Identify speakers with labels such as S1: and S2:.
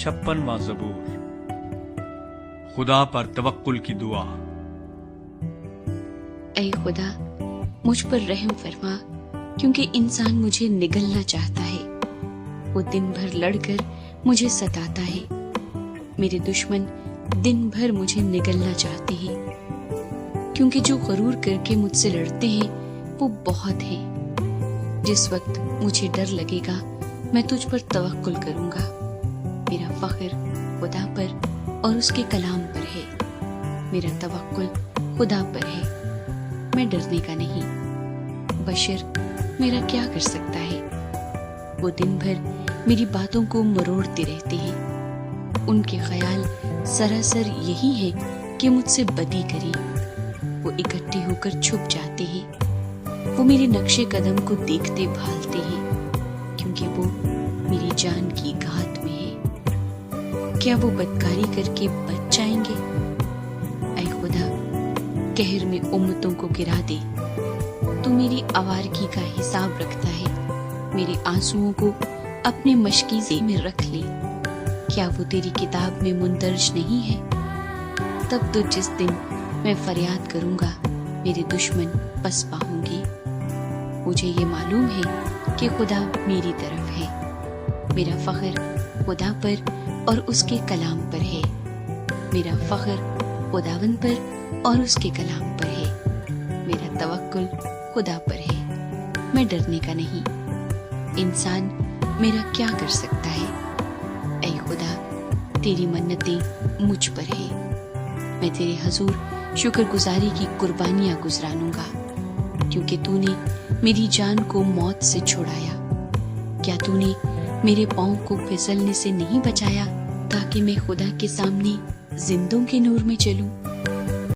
S1: 56واں زبور۔ خدا پر توکل کی دعا۔
S2: اے خدا مجھ پر رحم فرما، کیونکہ انسان مجھے نگلنا چاہتا ہے۔ وہ دن بھر لڑ کر مجھے ستاتا ہے۔ میرے دشمن دن بھر مجھے نگلنا چاہتے ہیں، کیونکہ جو غرور کر کے مجھ سے لڑتے ہیں وہ بہت ہیں۔ جس وقت مجھے ڈر لگے گا میں تجھ پر توکل کروں گا۔ میرا فخر خدا پر اور اس کے کلام پر ہے۔ میرا توکل خدا پر ہے، میں ڈرنے کا نہیں۔ بشر میرا کیا کر سکتا ہے؟ وہ دن بھر میری باتوں کو مروڑتے رہتے ہیں۔ ان کے خیال سراسر یہی ہے کہ مجھ سے بدی کریں۔ وہ اکٹھے ہو کر چھپ جاتے ہیں۔ وہ میرے نقش قدم کو دیکھتے بھالتے ہیں، کیونکہ وہ میری جان کی گھات میں ہے۔ کیا وہ بدکاری کر کے بچ جائیں گے؟ اے خدا قہر میں امتوں کو گرا دے۔ تو میری آوارگی کا حساب رکھتا ہے۔ میرے آنسوؤں کو اپنے مشکیزے میں رکھ لے۔ کیا وہ تیری کتاب میں مندرج نہیں ہے؟ تب تو جس دن میں فریاد کروں گا میرے دشمن پس پاؤں گے۔ مجھے یہ معلوم ہے کہ خدا میری طرف ہے۔ میرا فخر خدا پر اور اس کے کلام پر ہے۔ میرا فخر خداوند پر اور اس کے کلام پر ہے۔ میرا توکل خدا پر ہے، میں ڈرنے کا نہیں۔ انسان میرا کیا کر سکتا ہے؟ اے خدا تیری منتیں مجھ پر ہے۔ میں تیرے حضور شکر گزاری کی قربانیاں گزرانوں گا، کیونکہ تو نے میری جان کو موت سے چھڑایا۔ کیا تو نے میرے پاؤں کو پھسلنے سے نہیں بچایا، تاکہ میں خدا کے سامنے زندوں کے نور میں چلوں؟